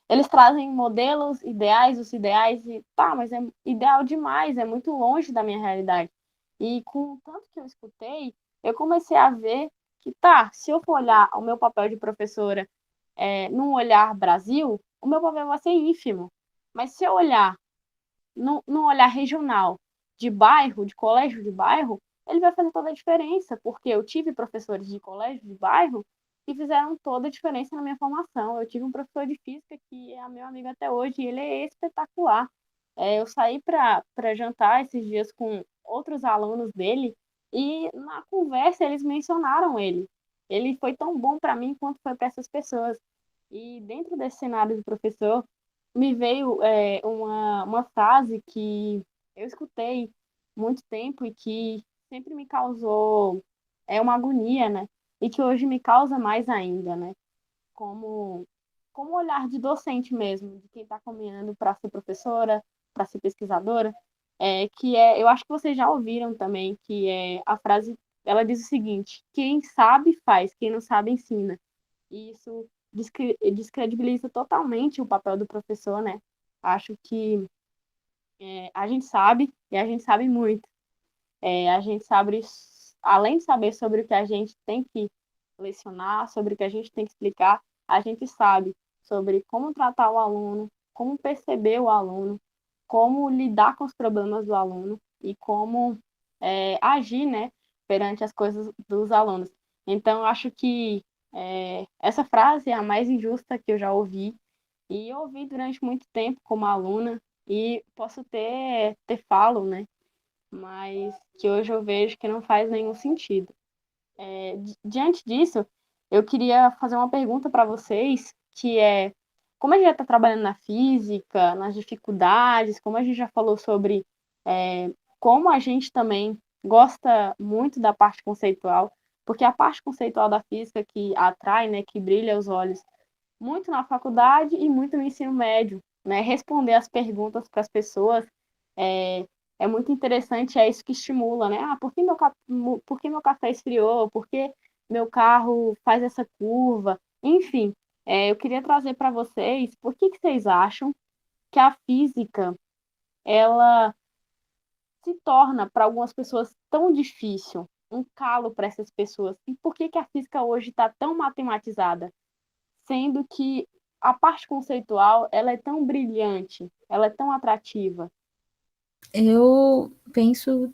Eles trazem modelos ideais, os ideais, e tá, mas é ideal demais, é muito longe da minha realidade. E com o tanto que eu escutei, eu comecei a ver que, tá, se eu for olhar o meu papel de professora num olhar Brasil, o meu papel vai ser ínfimo. Mas se eu olhar num olhar regional, de bairro, de colégio de bairro, ele vai fazer toda a diferença, porque eu tive professores de colégio de bairro que fizeram toda a diferença na minha formação. Eu tive um professor de física que é meu amigo até hoje, e ele é espetacular. Eu saí para jantar esses dias com outros alunos dele, e na conversa eles mencionaram ele. Ele foi tão bom para mim quanto foi para essas pessoas. E dentro desse cenário do professor, me veio uma frase que eu escutei muito tempo e que sempre me causou uma agonia, né? E que hoje me causa mais ainda, né? Como olhar de docente mesmo, de quem está caminhando para ser professora, para ser pesquisadora, eu acho que vocês já ouviram também, que é a frase, ela diz o seguinte: quem sabe faz, quem não sabe ensina. E isso descredibiliza totalmente o papel do professor, né? Acho que a gente sabe, e a gente sabe muito. A gente sabe, além de saber sobre o que a gente tem que lecionar, sobre o que a gente tem que explicar, a gente sabe sobre como tratar o aluno, como perceber o aluno, como lidar com os problemas do aluno e como agir, né, perante as coisas dos alunos. Então, eu acho que essa frase é a mais injusta que eu já ouvi, e eu ouvi durante muito tempo como aluna, e posso ter falo, né, mas que hoje eu vejo que não faz nenhum sentido. Diante disso, eu queria fazer uma pergunta para vocês, que é, como a gente já está trabalhando na física, nas dificuldades, como a gente já falou sobre como a gente também gosta muito da parte conceitual, porque a parte conceitual da física que atrai, né, que brilha os olhos, muito na faculdade e muito no ensino médio, né? Responder as perguntas para as pessoas é muito interessante, é isso que estimula, né? Por que meu café esfriou? Por que meu carro faz essa curva? Enfim, eu queria trazer para vocês, por que vocês acham que a física, ela se torna para algumas pessoas tão difícil, um calo para essas pessoas? E por que a física hoje está tão matematizada? Sendo que a parte conceitual, ela é tão brilhante, ela é tão atrativa. Eu penso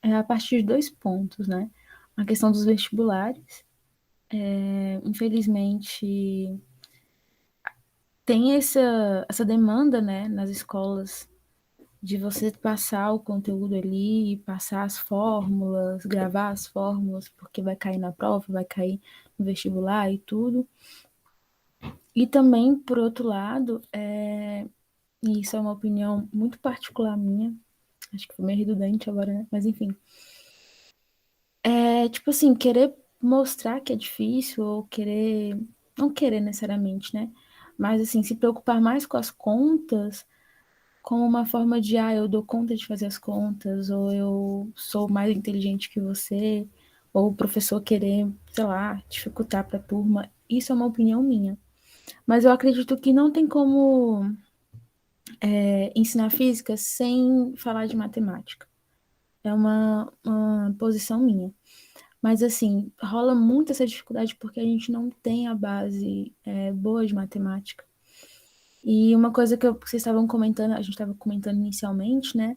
a partir de 2 pontos, né? A questão dos vestibulares. Infelizmente, tem essa demanda, né, nas escolas de você passar o conteúdo ali, passar as fórmulas, gravar as fórmulas, porque vai cair na prova, vai cair no vestibular e tudo. E também, por outro lado, e isso é uma opinião muito particular minha, acho que foi meio redundante agora, né? Mas enfim. Tipo assim, querer mostrar que é difícil, ou querer. Não querer necessariamente, né? Mas assim, se preocupar mais com as contas, como uma forma de, eu dou conta de fazer as contas, ou eu sou mais inteligente que você, ou o professor querer, sei lá, dificultar para a turma. Isso é uma opinião minha. Mas eu acredito que não tem como ensinar física sem falar de matemática. É uma posição minha. Mas, assim, rola muito essa dificuldade porque a gente não tem a base boa de matemática. E uma coisa que vocês estavam comentando, a gente estava comentando inicialmente, né?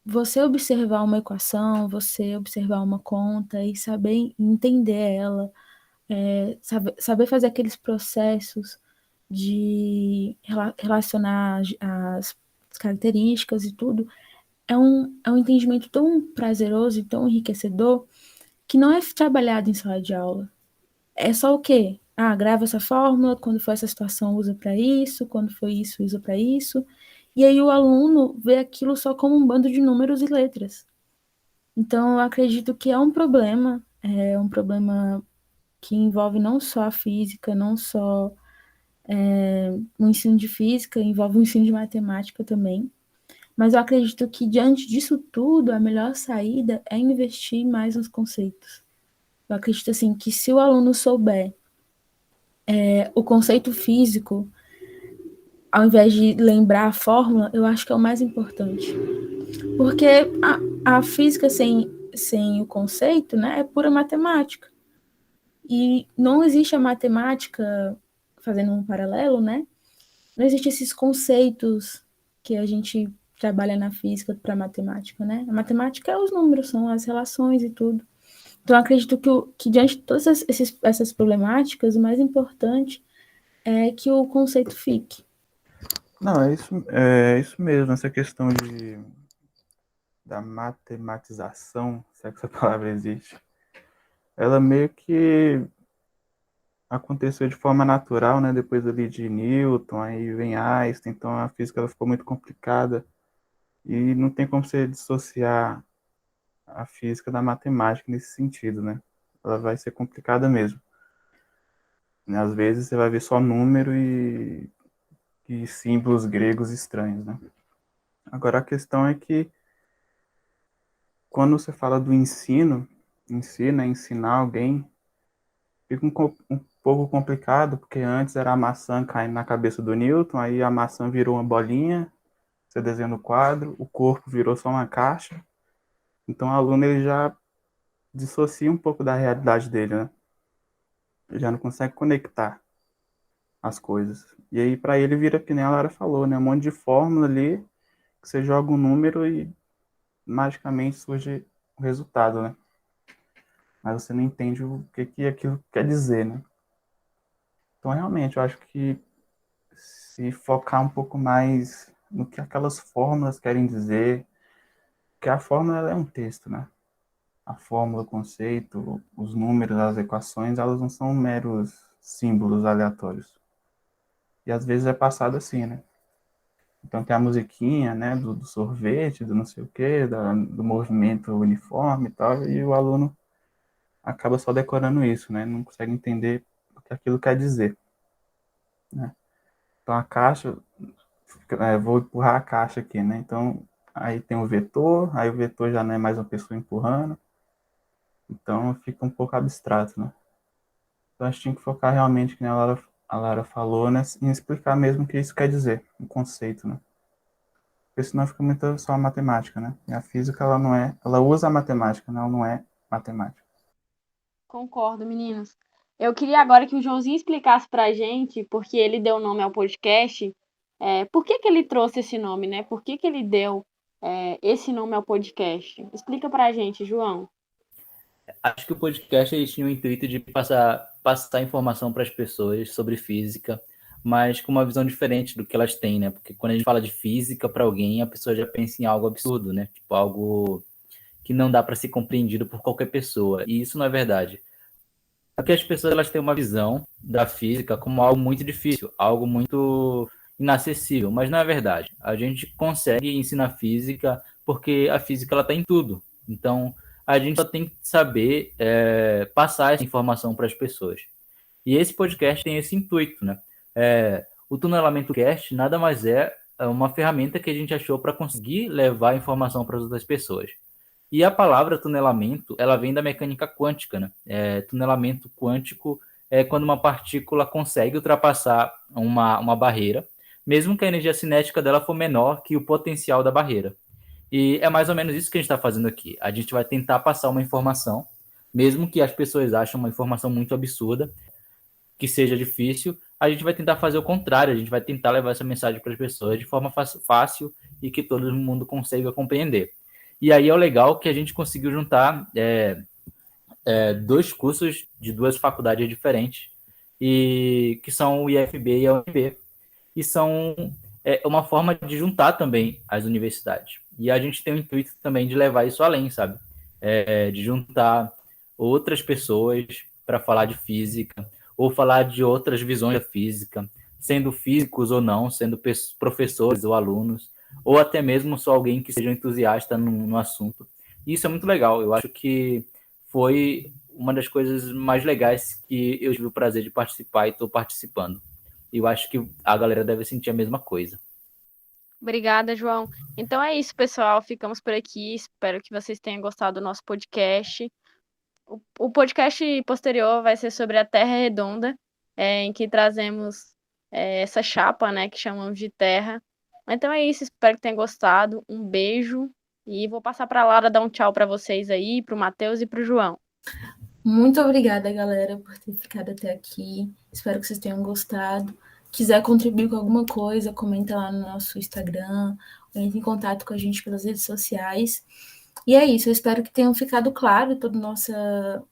Você observar uma equação, você observar uma conta e saber entender ela, saber fazer aqueles processos de relacionar as características e tudo, é um entendimento tão prazeroso e tão enriquecedor que não é trabalhado em sala de aula. É só o quê? Grava essa fórmula, quando for essa situação usa para isso, quando for isso usa para isso. E aí o aluno vê aquilo só como um bando de números e letras. Então eu acredito que é um problema que envolve não só a física, não só o ensino de física, envolve o ensino de matemática também. Mas eu acredito que diante disso tudo, a melhor saída é investir mais nos conceitos. Eu acredito assim que se o aluno souber o conceito físico, ao invés de lembrar a fórmula, eu acho que é o mais importante. Porque a física sem o conceito, né, é pura matemática. E não existe a matemática, fazendo um paralelo, né? Não existem esses conceitos que a gente trabalha na física para a matemática, né? A matemática é os números, são as relações e tudo. Então, acredito que diante de todas essas problemáticas, o mais importante é que o conceito fique. Não, é isso mesmo, essa questão da matematização, se é que essa palavra existe, ela meio que aconteceu de forma natural, né? Depois ali de Newton, aí vem Einstein, então a física ela ficou muito complicada e não tem como você dissociar a física da matemática nesse sentido, né? Ela vai ser complicada mesmo. Às vezes você vai ver só número e símbolos gregos estranhos, né? Agora a questão é que quando você fala do ensino, ensinar alguém, fica um pouco complicado, porque antes era a maçã caindo na cabeça do Newton, aí a maçã virou uma bolinha, você desenha no quadro, o corpo virou só uma caixa, então o aluno ele já dissocia um pouco da realidade dele, né? Ele já não consegue conectar as coisas. E aí para ele vira que nem a Lara falou, né? Um monte de fórmula ali, que você joga um número e magicamente surge o resultado, né? Mas você não entende o que aquilo quer dizer, né? Então, realmente, eu acho que se focar um pouco mais no que aquelas fórmulas querem dizer, porque a fórmula ela é um texto, né? A fórmula, o conceito, os números, as equações, elas não são meros símbolos aleatórios. E às vezes é passado assim, né? Então tem a musiquinha, né, do sorvete, do não sei o quê, do movimento uniforme e tal, e o aluno acaba só decorando isso, né? Não consegue entender o que aquilo quer dizer, né? Então a caixa, vou empurrar a caixa aqui, né? Então aí tem o vetor, aí o vetor já não é mais uma pessoa empurrando, então fica um pouco abstrato, né? Então a gente tinha que focar realmente, como a Lara falou, né, em explicar mesmo o que isso quer dizer, o conceito, né? Porque senão fica muito só a matemática, né? E a física, ela não é, ela usa a matemática, né? Ela não é matemática. Concordo, meninos. Eu queria agora que o Joãozinho explicasse pra gente, porque ele deu nome ao podcast, por que que ele trouxe esse nome, né? Por que que ele deu esse nome ao podcast? Explica pra gente, João. Acho que o podcast eles tinha o intuito de passar informação para as pessoas sobre física, mas com uma visão diferente do que elas têm, né? Porque quando a gente fala de física para alguém, a pessoa já pensa em algo absurdo, né? Tipo, algo que não dá para ser compreendido por qualquer pessoa. E isso não é verdade. Porque as pessoas elas têm uma visão da física como algo muito difícil, algo muito inacessível, mas não é verdade. A gente consegue ensinar física porque a física ela está em tudo. Então, a gente só tem que saber passar essa informação para as pessoas. E esse podcast tem esse intuito, né? O Tunelamento Cast nada mais é uma ferramenta que a gente achou para conseguir levar a informação para as outras pessoas. E a palavra tunelamento, ela vem da mecânica quântica, né? Tunelamento quântico é quando uma partícula consegue ultrapassar uma barreira, mesmo que a energia cinética dela for menor que o potencial da barreira. E é mais ou menos isso que a gente está fazendo aqui. A gente vai tentar passar uma informação, mesmo que as pessoas achem uma informação muito absurda, que seja difícil, a gente vai tentar fazer o contrário, a gente vai tentar levar essa mensagem para as pessoas de forma fácil e que todo mundo consiga compreender. E aí é o legal que a gente conseguiu juntar dois cursos de duas faculdades diferentes, e que são o IFB e a UNB, e são uma forma de juntar também as universidades. E a gente tem o intuito também de levar isso além, sabe? De juntar outras pessoas para falar de física, ou falar de outras visões da física, sendo físicos ou não, sendo professores ou alunos, ou até mesmo só alguém que seja entusiasta no assunto. E isso é muito legal. Eu acho que foi uma das coisas mais legais que eu tive o prazer de participar e estou participando. E eu acho que a galera deve sentir a mesma coisa. Obrigada, João. Então é isso, pessoal. Ficamos por aqui. Espero que vocês tenham gostado do nosso podcast. O podcast posterior vai ser sobre a Terra Redonda, em que trazemos essa chapa, né, que chamamos de Terra. Então é isso, espero que tenham gostado. Um beijo e vou passar para a Lara dar um tchau para vocês aí, para o Matheus e para o João. Muito obrigada, galera, por ter ficado até aqui. Espero que vocês tenham gostado. Quiser contribuir com alguma coisa, comenta lá no nosso Instagram, ou entre em contato com a gente pelas redes sociais. E é isso, eu espero que tenham ficado claro toda nossa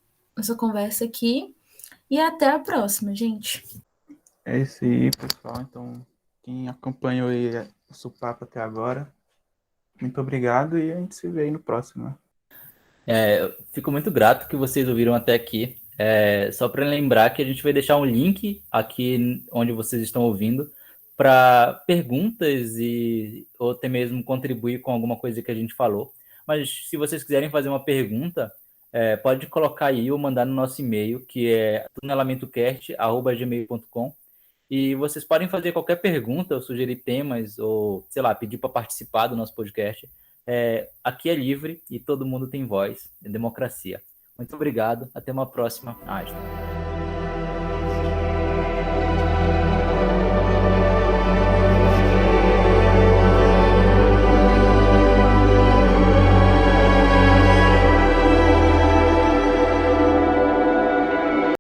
conversa aqui. E até a próxima, gente. É isso aí, pessoal. Então, quem acompanhou aí o nosso papo até agora, muito obrigado e a gente se vê aí no próximo, né? Eu fico muito grato que vocês ouviram até aqui. Só para lembrar que a gente vai deixar um link aqui onde vocês estão ouvindo para perguntas ou até mesmo contribuir com alguma coisa que a gente falou. Mas se vocês quiserem fazer uma pergunta, pode colocar aí ou mandar no nosso e-mail, que é tunelamentocast@gmail.com. E vocês podem fazer qualquer pergunta, ou sugerir temas, ou, sei lá, pedir para participar do nosso podcast. Aqui é livre e todo mundo tem voz. É democracia. Muito obrigado. Até uma próxima.